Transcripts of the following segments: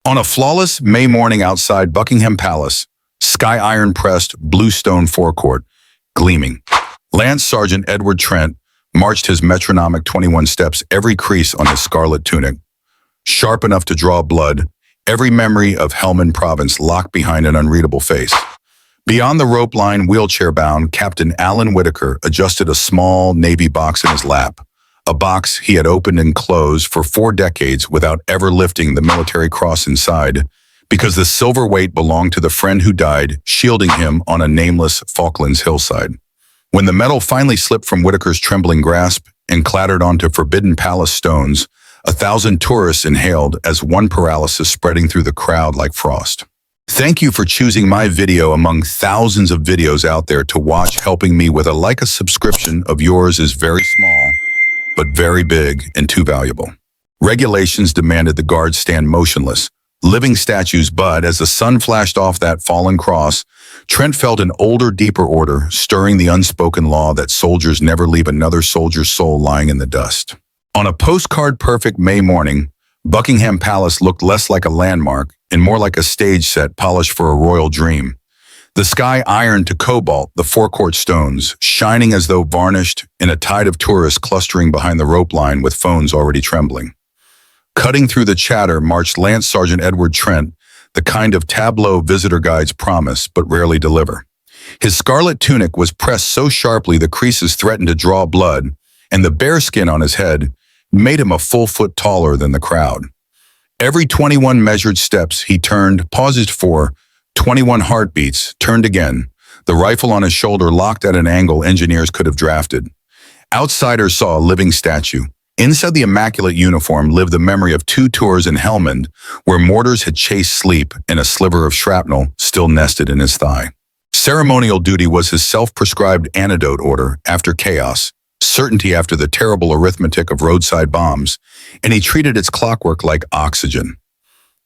On a flawless May morning outside Buckingham Palace, sky iron-pressed blue stone forecourt, gleaming, Lance Sergeant Edward Trent marched his metronomic 21 steps, every crease on his scarlet tunic, sharp enough to draw blood, every memory of Helmand Province locked behind an unreadable face. Beyond the rope line, wheelchair-bound, Captain Alan Whitaker adjusted a small Navy box in his lap, a box he had opened and closed for 4 decades without ever lifting the military cross inside, because the silver weight belonged to the friend who died, shielding him on a nameless Falklands hillside. When the metal finally slipped from Whitaker's trembling grasp and clattered onto forbidden palace stones, 1,000 tourists inhaled as one paralysis spreading through the crowd like frost. Thank you for choosing my video among thousands of videos out there to watch. Helping me with a subscription of yours is very small, but very big and too valuable. Regulations demanded the guards stand motionless, living statues, but as the sun flashed off that fallen cross, Trent felt an older, deeper order stirring the unspoken law that soldiers never leave another soldier's soul lying in the dust. On a postcard-perfect May morning, Buckingham Palace looked less like a landmark and more like a stage set polished for a royal dream. The sky ironed to cobalt, the forecourt stones shining as though varnished, in a tide of tourists clustering behind the rope line with phones already trembling. Cutting through the chatter marched Lance Sergeant Edward Trent, the kind of tableau visitor guides promise but rarely deliver. His scarlet tunic was pressed so sharply the creases threatened to draw blood, and the bearskin on his head made him a full foot taller than the crowd. Every 21 measured steps he turned, paused for 21 heartbeats, turned again, the rifle on his shoulder locked at an angle engineers could have drafted. Outsiders saw a living statue. Inside the immaculate uniform lived the memory of 2 tours in Helmand, where mortars had chased sleep and a sliver of shrapnel still nested in his thigh. Ceremonial duty was his self-prescribed antidote order after chaos, certainty after the terrible arithmetic of roadside bombs, and he treated its clockwork like oxygen.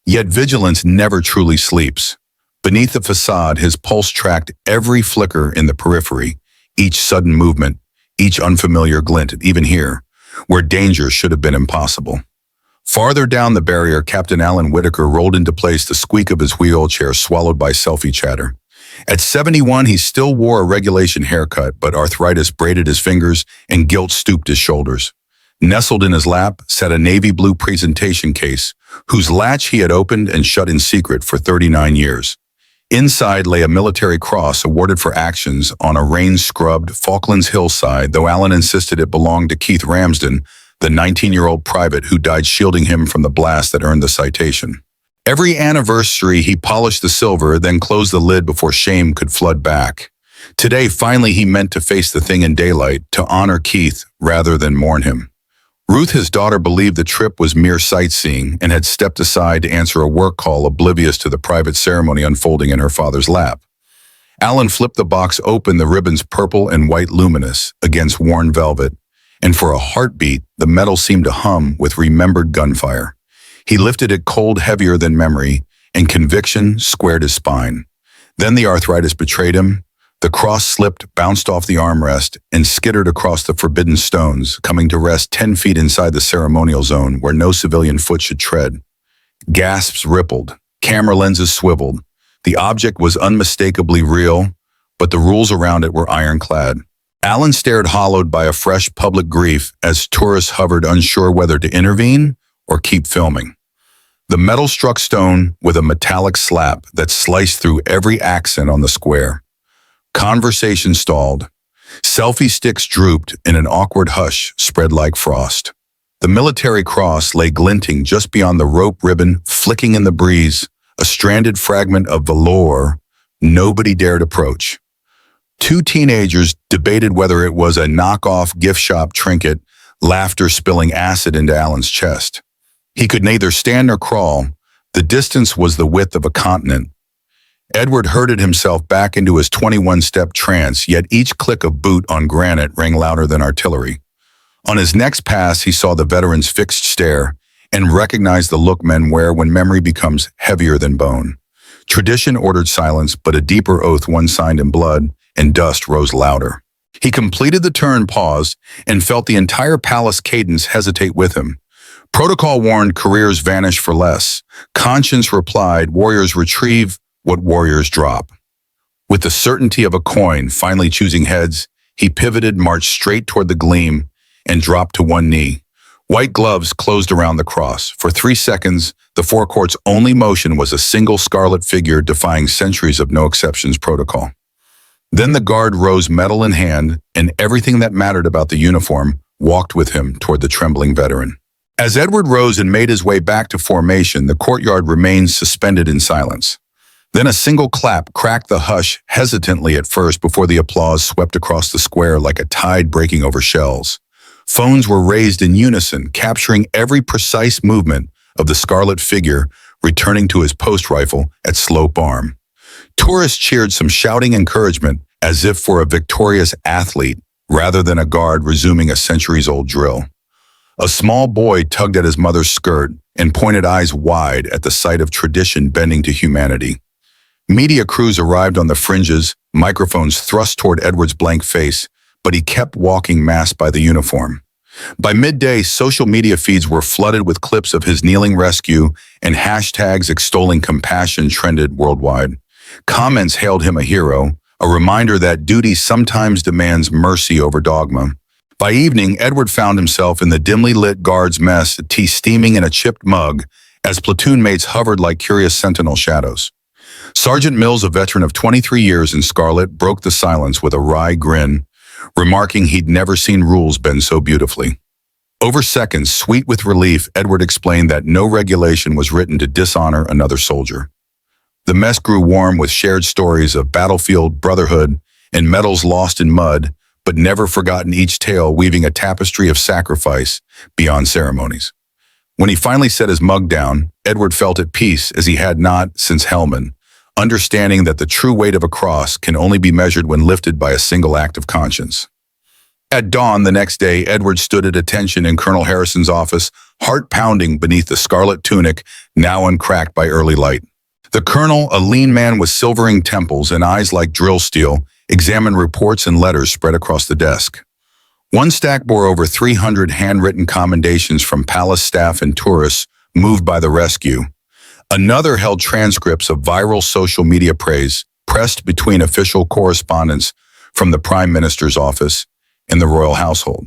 Yet vigilance never truly sleeps. Beneath the facade, his pulse tracked every flicker in the periphery, each sudden movement, each unfamiliar glint, even here, where danger should have been impossible. Farther down the barrier, Captain Alan Whitaker rolled into place, the squeak of his wheelchair swallowed by selfie chatter. At 71, he still wore a regulation haircut, but arthritis braided his fingers and guilt stooped his shoulders. Nestled in his lap sat a navy blue presentation case, whose latch he had opened and shut in secret for 39 years. Inside lay a military cross awarded for actions on a rain-scrubbed Falklands hillside, though Alan insisted it belonged to Keith Ramsden, the 19-year-old private who died shielding him from the blast that earned the citation. Every anniversary he polished the silver, then closed the lid before shame could flood back. Today, finally, he meant to face the thing in daylight, to honor Keith rather than mourn him. Ruth, his daughter, believed the trip was mere sightseeing and had stepped aside to answer a work call, oblivious to the private ceremony unfolding in her father's lap. Alan flipped the box open, the ribbons purple and white luminous against worn velvet, and for a heartbeat, the metal seemed to hum with remembered gunfire. He lifted it, cold, heavier than memory, and conviction squared his spine. Then the arthritis betrayed him. The cross slipped, bounced off the armrest, and skittered across the forbidden stones, coming to rest 10 feet inside the ceremonial zone where no civilian foot should tread. Gasps rippled. Camera lenses swiveled. The object was unmistakably real, but the rules around it were ironclad. Alan stared, hollowed by a fresh public grief, as tourists hovered, unsure whether to intervene or keep filming. The metal struck stone with a metallic slap that sliced through every accent on the square. Conversation stalled. Selfie sticks drooped, and an awkward hush spread like frost. The military cross lay glinting just beyond the rope ribbon, flicking in the breeze, a stranded fragment of velour nobody dared approach. 2 teenagers debated whether it was a knockoff gift shop trinket, laughter spilling acid into Alan's chest. He could neither stand nor crawl. The distance was the width of a continent. Edward herded himself back into his 21-step trance, yet each click of boot on granite rang louder than artillery. On his next pass, he saw the veteran's fixed stare and recognized the look men wear when memory becomes heavier than bone. Tradition ordered silence, but a deeper oath, one signed in blood, and dust rose louder. He completed the turn, paused, and felt the entire palace cadence hesitate with him. Protocol warned careers vanish for less. Conscience replied, warriors retrieve what warriors drop. With the certainty of a coin finally choosing heads, he pivoted, marched straight toward the gleam, and dropped to one knee. White gloves closed around the cross. For 3 seconds, the forecourt's only motion was a single scarlet figure defying centuries of no exceptions protocol. Then the guard rose, medal in hand, and everything that mattered about the uniform walked with him toward the trembling veteran. As Edward rose and made his way back to formation, the courtyard remained suspended in silence. Then a single clap cracked the hush hesitantly at first before the applause swept across the square like a tide breaking over shells. Phones were raised in unison, capturing every precise movement of the scarlet figure returning to his post rifle at slope arm. Tourists cheered, some shouting encouragement as if for a victorious athlete rather than a guard resuming a centuries-old drill. A small boy tugged at his mother's skirt and pointed eyes wide at the sight of tradition bending to humanity. Media crews arrived on the fringes, microphones thrust toward Edward's blank face, but he kept walking, masked by the uniform. By midday, social media feeds were flooded with clips of his kneeling rescue, and hashtags extolling compassion trended worldwide. Comments hailed him a hero, a reminder that duty sometimes demands mercy over dogma. By evening, Edward found himself in the dimly lit guard's mess, tea steaming in a chipped mug, as platoon mates hovered like curious sentinel shadows. Sergeant Mills, a veteran of 23 years in scarlet, broke the silence with a wry grin, remarking he'd never seen rules bend so beautifully. Over seconds, sweet with relief, Edward explained that no regulation was written to dishonor another soldier. The mess grew warm with shared stories of battlefield brotherhood and medals lost in mud, but never forgotten, each tale weaving a tapestry of sacrifice beyond ceremonies. When he finally set his mug down, Edward felt at peace as he had not since Hellman, understanding that the true weight of a cross can only be measured when lifted by a single act of conscience. At dawn the next day, Edward stood at attention in Colonel Harrison's office, heart pounding beneath the scarlet tunic, now uncracked by early light. The colonel, a lean man with silvering temples and eyes like drill steel, examined reports and letters spread across the desk. One stack bore over 300 handwritten commendations from palace staff and tourists moved by the rescue. Another held transcripts of viral social media praise, pressed between official correspondence from the Prime Minister's office and the royal household.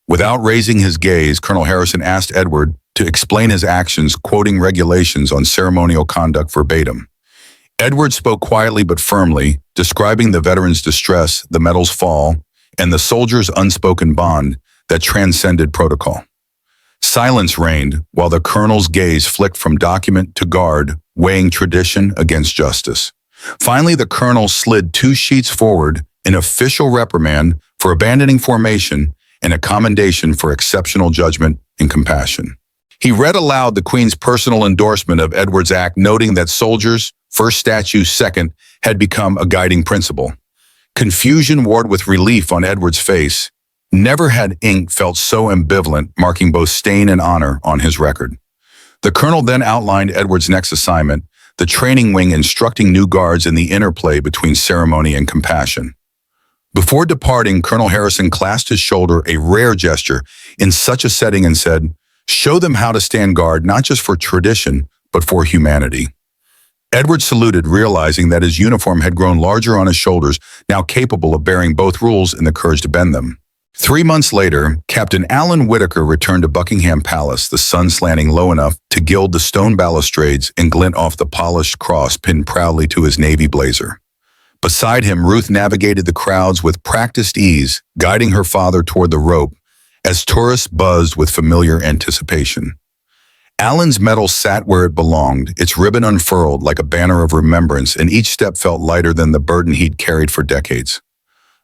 Without raising his gaze, Colonel Harrison asked Edward to explain his actions, quoting regulations on ceremonial conduct verbatim. Edward spoke quietly but firmly, describing the veteran's distress, the medal's fall, and the soldier's unspoken bond that transcended protocol. Silence reigned while the colonel's gaze flicked from document to guard, weighing tradition against justice. Finally, the colonel slid 2 sheets forward, an official reprimand for abandoning formation and a commendation for exceptional judgment and compassion. He read aloud the Queen's personal endorsement of Edward's act, noting that soldiers, first statute, second, had become a guiding principle. Confusion warred with relief on Edward's face. Never had ink felt so ambivalent, marking both stain and honor on his record. The colonel then outlined Edward's next assignment, the training wing instructing new guards in the interplay between ceremony and compassion. Before departing, Colonel Harrison clasped his shoulder, a rare gesture in such a setting, and said, "Show them how to stand guard, not just for tradition, but for humanity." Edward saluted, realizing that his uniform had grown larger on his shoulders, now capable of bearing both rules and the courage to bend them. 3 months later, Captain Alan Whitaker returned to Buckingham Palace, the sun slanting low enough to gild the stone balustrades and glint off the polished cross pinned proudly to his navy blazer. Beside him, Ruth navigated the crowds with practiced ease, guiding her father toward the rope as tourists buzzed with familiar anticipation. Alan's medal sat where it belonged, its ribbon unfurled like a banner of remembrance, and each step felt lighter than the burden he'd carried for decades.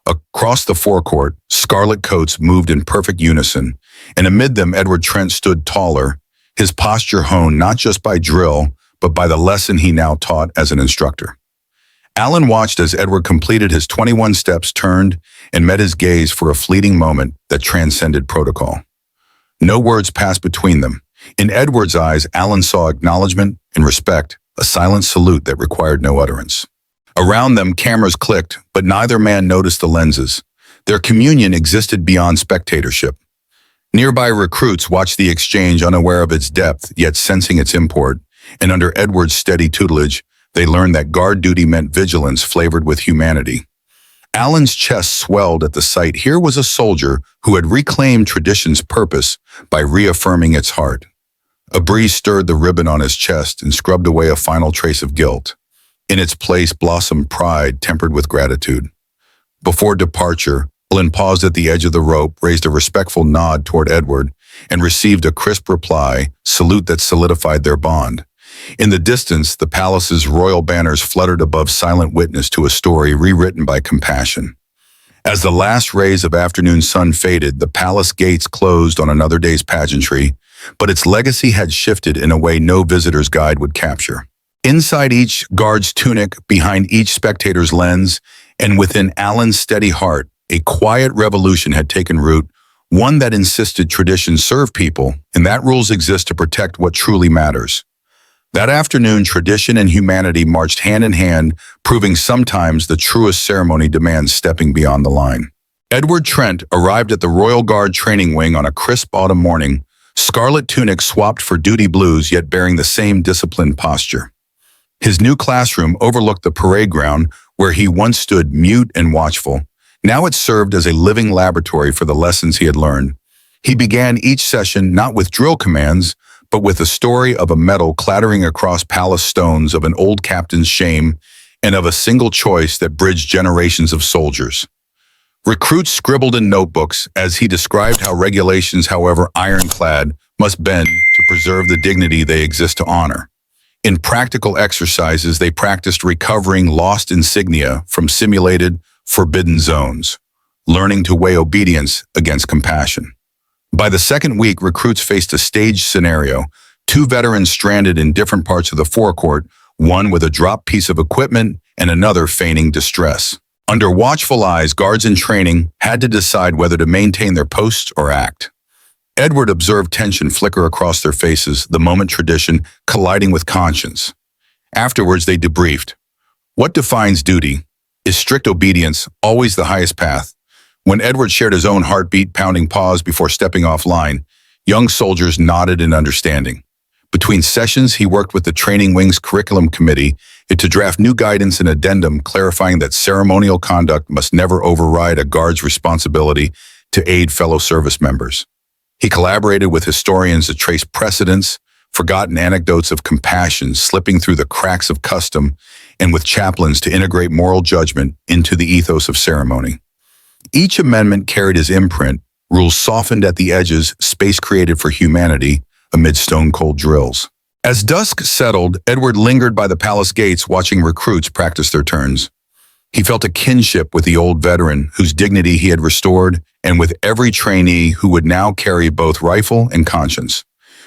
Across the forecourt, scarlet coats moved in perfect unison, and amid them Edward Trent stood taller, his posture honed not just by drill, but by the lesson he now taught as an instructor. Alan watched as Edward completed his 21 steps, turned, and met his gaze for a fleeting moment that transcended protocol. No words passed between them. In Edward's eyes, Alan saw acknowledgement and respect, a silent salute that required no utterance. Around them, cameras clicked, but neither man noticed the lenses. Their communion existed beyond spectatorship. Nearby recruits watched the exchange unaware of its depth, yet sensing its import, and under Edward's steady tutelage, they learned that guard duty meant vigilance flavored with humanity. Alan's chest swelled at the sight. Here was a soldier who had reclaimed tradition's purpose by reaffirming its heart. A breeze stirred the ribbon on his chest and scrubbed away a final trace of guilt. In its place blossomed pride tempered with gratitude. Before departure, Alan paused at the edge of the rope, raised a respectful nod toward Edward, and received a crisp reply, salute that solidified their bond. In the distance, the palace's royal banners fluttered above, silent witness to a story rewritten by compassion. As the last rays of afternoon sun faded, the palace gates closed on another day's pageantry, but its legacy had shifted in a way no visitor's guide would capture. Inside each guard's tunic, behind each spectator's lens, and within Alan's steady heart, a quiet revolution had taken root, one that insisted tradition serve people, and that rules exist to protect what truly matters. That afternoon, tradition and humanity marched hand in hand, proving sometimes the truest ceremony demands stepping beyond the line. Edward Trent arrived at the Royal Guard training wing on a crisp autumn morning, scarlet tunic swapped for duty blues, yet bearing the same disciplined posture. His new classroom overlooked the parade ground where he once stood mute and watchful. Now it served as a living laboratory for the lessons he had learned. He began each session not with drill commands, but with the story of a medal clattering across palace stones, of an old captain's shame, and of a single choice that bridged generations of soldiers. Recruits scribbled in notebooks as he described how regulations, however ironclad, must bend to preserve the dignity they exist to honor. In practical exercises, they practiced recovering lost insignia from simulated, forbidden zones, learning to weigh obedience against compassion. By the second week, recruits faced a staged scenario, two veterans stranded in different parts of the forecourt, one with a dropped piece of equipment and another feigning distress. Under watchful eyes, guards in training had to decide whether to maintain their posts or act. Edward observed tension flicker across their faces, the moment tradition colliding with conscience. Afterwards, they debriefed. What defines duty? Is strict obedience always the highest path? When Edward shared his own heartbeat-pounding pause before stepping offline, young soldiers nodded in understanding. Between sessions, he worked with the training wing's curriculum committee to draft new guidance and addendum clarifying that ceremonial conduct must never override a guard's responsibility to aid fellow service members. He collaborated with historians to trace precedents, forgotten anecdotes of compassion slipping through the cracks of custom, and with chaplains to integrate moral judgment into the ethos of ceremony. Each amendment carried his imprint, rules softened at the edges, space created for humanity amid stone-cold drills. As dusk settled, Edward lingered by the palace gates watching recruits practice their turns. He felt a kinship with the old veteran whose dignity he had restored, and with every trainee who would now carry both rifle and conscience.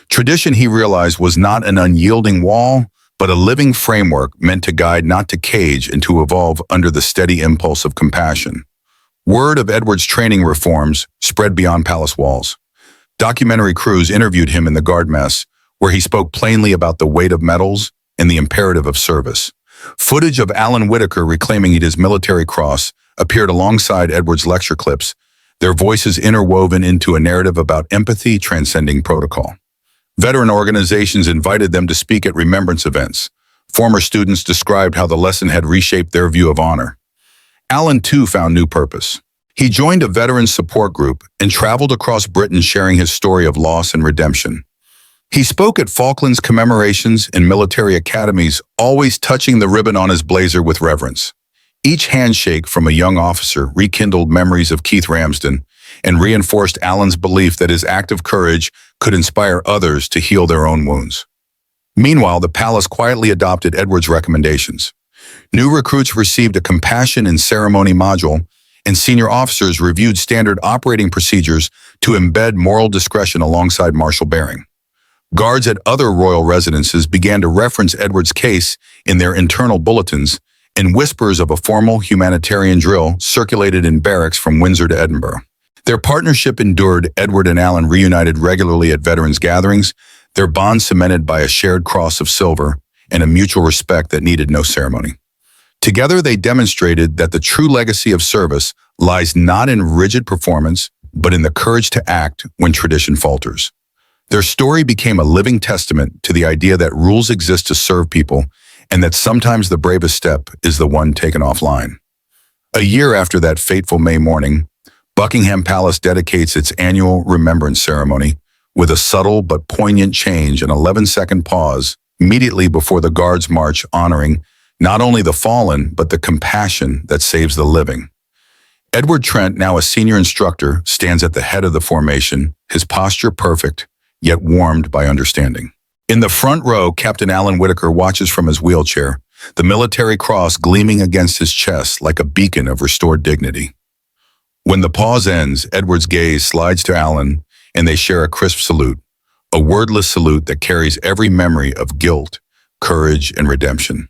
Tradition, he realized, was not an unyielding wall, but a living framework meant to guide, not to cage, and to evolve under the steady impulse of compassion. Word of Edward's training reforms spread beyond palace walls. Documentary crews interviewed him in the guard mess, where he spoke plainly about the weight of medals and the imperative of service. Footage of Alan Whitaker reclaiming his military cross appeared alongside Edward's lecture clips, their voices interwoven into a narrative about empathy transcending protocol. Veteran organizations invited them to speak at Remembrance events. Former students described how the lesson had reshaped their view of honor. Alan, too, found new purpose. He joined a veteran support group and traveled across Britain sharing his story of loss and redemption. He spoke at Falklands commemorations and military academies, always touching the ribbon on his blazer with reverence. Each handshake from a young officer rekindled memories of Keith Ramsden and reinforced Alan's belief that his act of courage could inspire others to heal their own wounds. Meanwhile, the palace quietly adopted Edward's recommendations. New recruits received a compassion and ceremony module, and senior officers reviewed standard operating procedures to embed moral discretion alongside martial bearing. Guards at other royal residences began to reference Edward's case in their internal bulletins, and whispers of a formal humanitarian drill circulated in barracks from Windsor to Edinburgh. Their partnership endured. Edward and Alan reunited regularly at veterans' gatherings, their bond cemented by a shared cross of silver and a mutual respect that needed no ceremony. Together, they demonstrated that the true legacy of service lies not in rigid performance, but in the courage to act when tradition falters. Their story became a living testament to the idea that rules exist to serve people and that sometimes the bravest step is the one taken offline. A year after that fateful May morning, Buckingham Palace dedicates its annual Remembrance ceremony with a subtle but poignant change, an 11-second pause immediately before the Guards march, honoring not only the fallen, but the compassion that saves the living. Edward Trent, now a senior instructor, stands at the head of the formation, his posture perfect, yet warmed by understanding. In the front row, Captain Alan Whitaker watches from his wheelchair, the military cross gleaming against his chest like a beacon of restored dignity. When the pause ends, Edward's gaze slides to Alan, and they share a crisp salute, a wordless salute that carries every memory of guilt, courage, and redemption.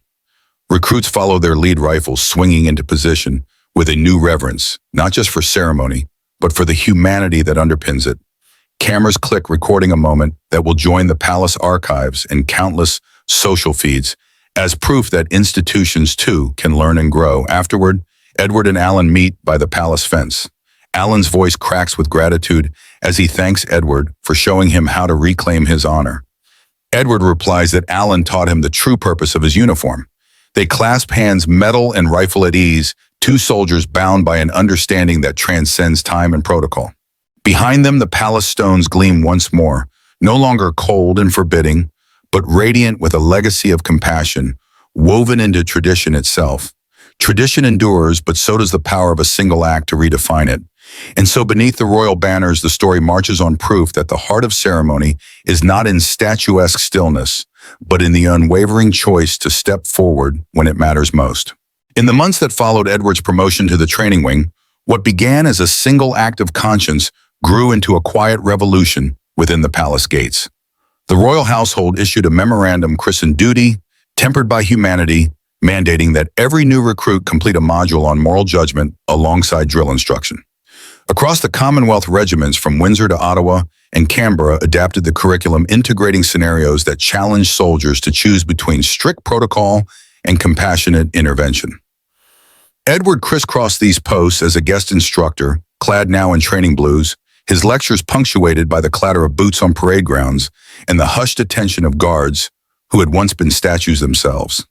Recruits follow their lead rifles swinging into position with a new reverence, not just for ceremony, but for the humanity that underpins it. Cameras click, recording a moment that will join the palace archives and countless social feeds as proof that institutions too can learn and grow. Afterward, Edward and Alan meet by the palace fence. Alan's voice cracks with gratitude as he thanks Edward for showing him how to reclaim his honor. Edward replies that Alan taught him the true purpose of his uniform. They clasp hands, medal and rifle at ease, two soldiers bound by an understanding that transcends time and protocol. Behind them, the palace stones gleam once more, no longer cold and forbidding, but radiant with a legacy of compassion, woven into tradition itself. Tradition endures, but so does the power of a single act to redefine it. And so beneath the royal banners, the story marches on, proof that the heart of ceremony is not in statuesque stillness, but in the unwavering choice to step forward when it matters most. In the months that followed Edward's promotion to the training wing, what began as a single act of conscience grew into a quiet revolution within the palace gates. The royal household issued a memorandum christened Duty, Tempered by Humanity, mandating that every new recruit complete a module on moral judgment alongside drill instruction. Across the Commonwealth, regiments from Windsor to Ottawa and Canberra adapted the curriculum, integrating scenarios that challenged soldiers to choose between strict protocol and compassionate intervention. Edward crisscrossed these posts as a guest instructor, clad now in training blues, his lectures punctuated by the clatter of boots on parade grounds and the hushed attention of guards who had once been statues themselves.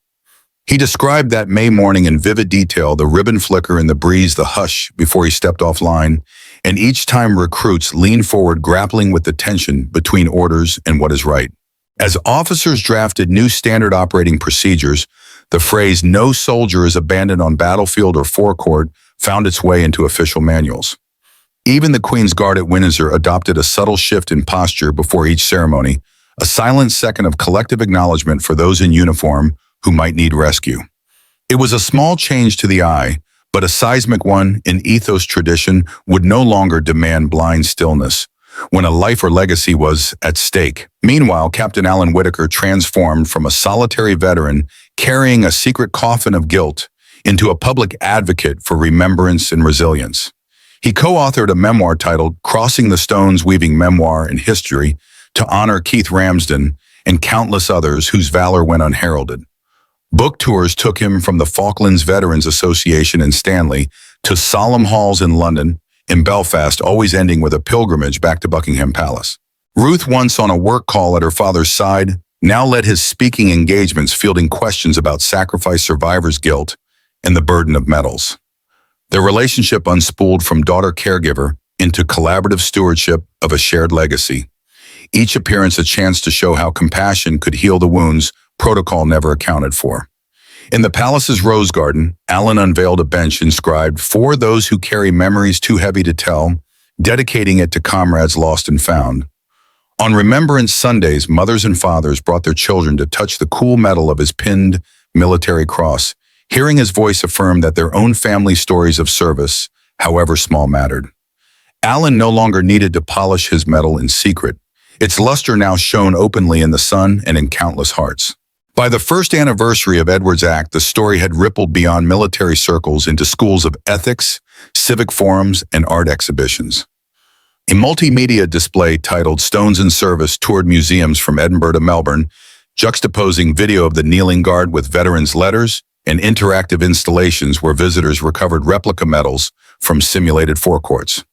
He described that May morning in vivid detail, the ribbon flicker in the breeze, the hush before he stepped offline, and each time recruits leaned forward, grappling with the tension between orders and what is right. As officers drafted new standard operating procedures, the phrase "no soldier is abandoned on battlefield or forecourt" found its way into official manuals. Even the Queen's Guard at Windsor adopted a subtle shift in posture before each ceremony, a silent second of collective acknowledgement for those in uniform who might need rescue. It was a small change to the eye, but a seismic one in ethos. Tradition would no longer demand blind stillness when a life or legacy was at stake. Meanwhile, Captain Alan Whitaker transformed from a solitary veteran carrying a secret coffin of guilt into a public advocate for remembrance and resilience. He co-authored a memoir titled Crossing the Stones, Weaving Memoir and History to honor Keith Ramsden and countless others whose valor went unheralded. Book tours took him from the Falklands Veterans Association in Stanley to solemn halls in London, in Belfast, always ending with a pilgrimage back to Buckingham Palace. Ruth, once on a work call at her father's side, now led his speaking engagements, fielding questions about sacrifice, survivor's guilt, and the burden of medals. Their relationship unspooled from daughter caregiver into collaborative stewardship of a shared legacy. Each appearance a chance to show how compassion could heal the wounds protocol never accounted for. In the palace's rose garden, Alan unveiled a bench inscribed "For those who carry memories too heavy to tell," dedicating it to comrades lost and found. On Remembrance Sundays, mothers and fathers brought their children to touch the cool metal of his pinned military cross, hearing his voice affirm that their own family stories of service, however small, mattered. Alan no longer needed to polish his medal in secret. Its luster now shone openly in the sun and in countless hearts. By the first anniversary of Edward's act, the story had rippled beyond military circles into schools of ethics, civic forums, and art exhibitions. A multimedia display titled Stones in Service toured museums from Edinburgh to Melbourne, juxtaposing video of the kneeling guard with veterans' letters and interactive installations where visitors recovered replica medals from simulated forecourts.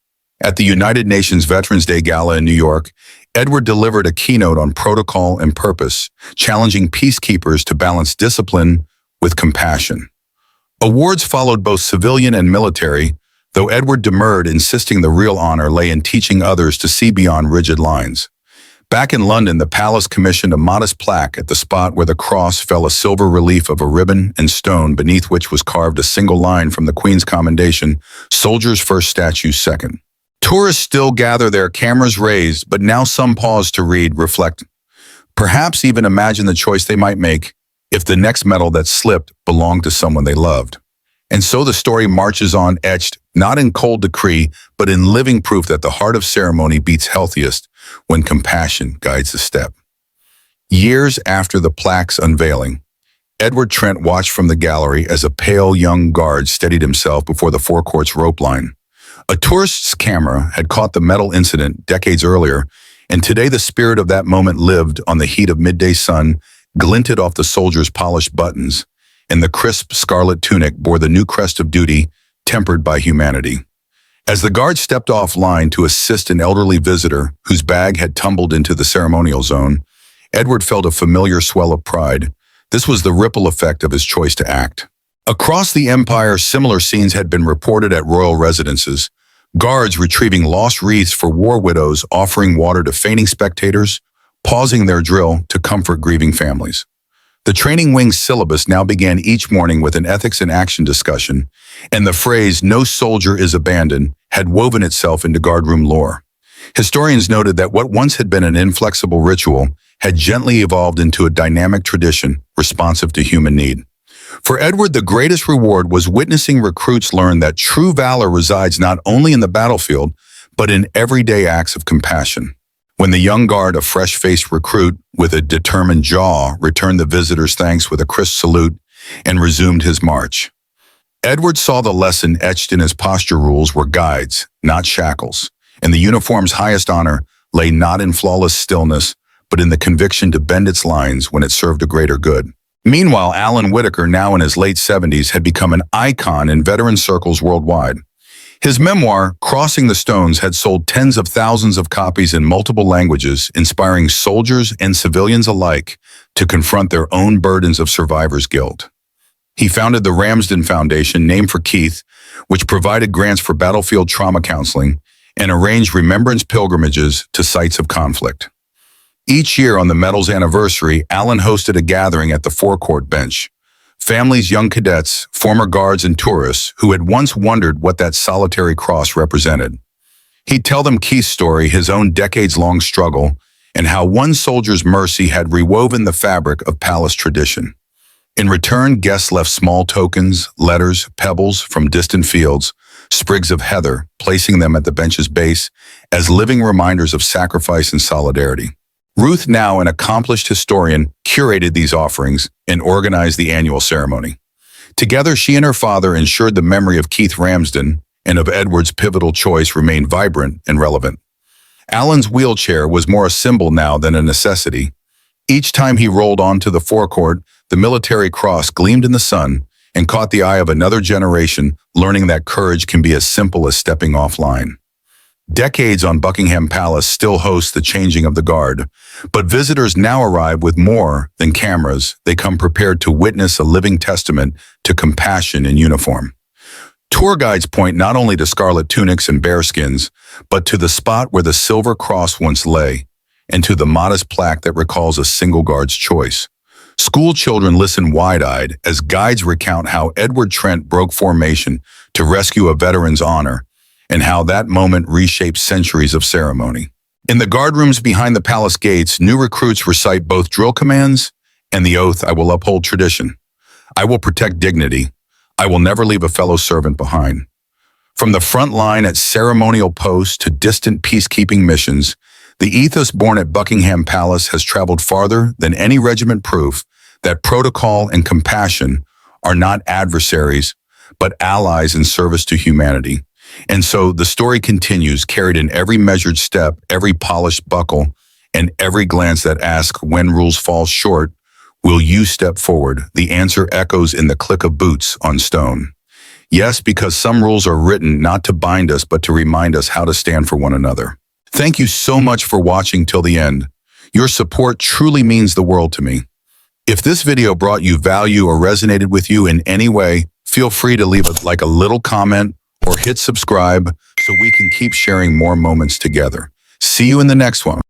At the United Nations Veterans Day Gala in New York, Edward delivered a keynote on protocol and purpose, challenging peacekeepers to balance discipline with compassion. Awards followed both civilian and military, though Edward demurred, insisting the real honor lay in teaching others to see beyond rigid lines. Back in London, the palace commissioned a modest plaque at the spot where the cross fell, a silver relief of a ribbon and stone beneath which was carved a single line from the Queen's commendation, "Soldiers first, statues second." Tourists still gather there, cameras raised, but now some pause to read, reflect, perhaps even imagine the choice they might make if the next medal that slipped belonged to someone they loved. And so the story marches on, etched not in cold decree, but in living proof that the heart of ceremony beats healthiest when compassion guides the step. Years after the plaque's unveiling, Edward Trent watched from the gallery as a pale young guard steadied himself before the forecourt's rope line. A tourist's camera had caught the medal incident decades earlier, and today the spirit of that moment lived on the heat of midday sun, glinted off the soldier's polished buttons, and the crisp scarlet tunic bore the new crest of duty, tempered by humanity. As the guard stepped off line to assist an elderly visitor whose bag had tumbled into the ceremonial zone, Edward felt a familiar swell of pride. This was the ripple effect of his choice to act. Across the empire, similar scenes had been reported at royal residences, guards retrieving lost wreaths for war widows, offering water to fainting spectators, pausing their drill to comfort grieving families. The training wing's syllabus now began each morning with an ethics in action discussion, and the phrase, "no soldier is abandoned," had woven itself into guardroom lore. Historians noted that what once had been an inflexible ritual had gently evolved into a dynamic tradition responsive to human need. For Edward, the greatest reward was witnessing recruits learn that true valor resides not only in the battlefield, but in everyday acts of compassion. When the young guard, a fresh-faced recruit with a determined jaw, returned the visitor's thanks with a crisp salute and resumed his march, Edward saw the lesson etched in his posture rules were guides, not shackles, and the uniform's highest honor lay not in flawless stillness, but in the conviction to bend its lines when it served a greater good. Meanwhile, Alan Whitaker, now in his late 70s, had become an icon in veteran circles worldwide. His memoir, Crossing the Stones, had sold tens of thousands of copies in multiple languages, inspiring soldiers and civilians alike to confront their own burdens of survivor's guilt. He founded the Ramsden Foundation, named for Keith, which provided grants for battlefield trauma counseling and arranged remembrance pilgrimages to sites of conflict. Each year on the medal's anniversary, Alan hosted a gathering at the forecourt bench. Families, young cadets, former guards, and tourists who had once wondered what that solitary cross represented. He'd tell them Keith's story, his own decades-long struggle, and how one soldier's mercy had rewoven the fabric of palace tradition. In return, guests left small tokens, letters, pebbles from distant fields, sprigs of heather, placing them at the bench's base as living reminders of sacrifice and solidarity. Ruth, now an accomplished historian, curated these offerings and organized the annual ceremony. Together, she and her father ensured the memory of Keith Ramsden and of Edward's pivotal choice remained vibrant and relevant. Alan's wheelchair was more a symbol now than a necessity. Each time he rolled onto the forecourt, the military cross gleamed in the sun and caught the eye of another generation, learning that courage can be as simple as stepping offline. Decades on Buckingham Palace still hosts the changing of the guard, but visitors now arrive with more than cameras. They come prepared to witness a living testament to compassion in uniform. Tour guides point not only to scarlet tunics and bearskins, but to the spot where the silver cross once lay, and to the modest plaque that recalls a single guard's choice. School children listen wide-eyed as guides recount how Edward Trent broke formation to rescue a veteran's honor, and how that moment reshaped centuries of ceremony. In the guardrooms behind the palace gates, new recruits recite both drill commands and the oath, "I will uphold tradition. I will protect dignity. I will never leave a fellow servant behind." From the front line at ceremonial posts to distant peacekeeping missions, the ethos born at Buckingham Palace has traveled farther than any regiment, proof that protocol and compassion are not adversaries, but allies in service to humanity. And so the story continues, carried in every measured step, every polished buckle, and every glance that asks, when rules fall short, will you step forward? The answer echoes in the click of boots on stone. Yes, because some rules are written not to bind us, but to remind us how to stand for one another. Thank you so much for watching till the end. Your support truly means the world to me. If this video brought you value or resonated with you in any way, feel free to leave a little comment or hit subscribe so we can keep sharing more moments together. See you in the next one.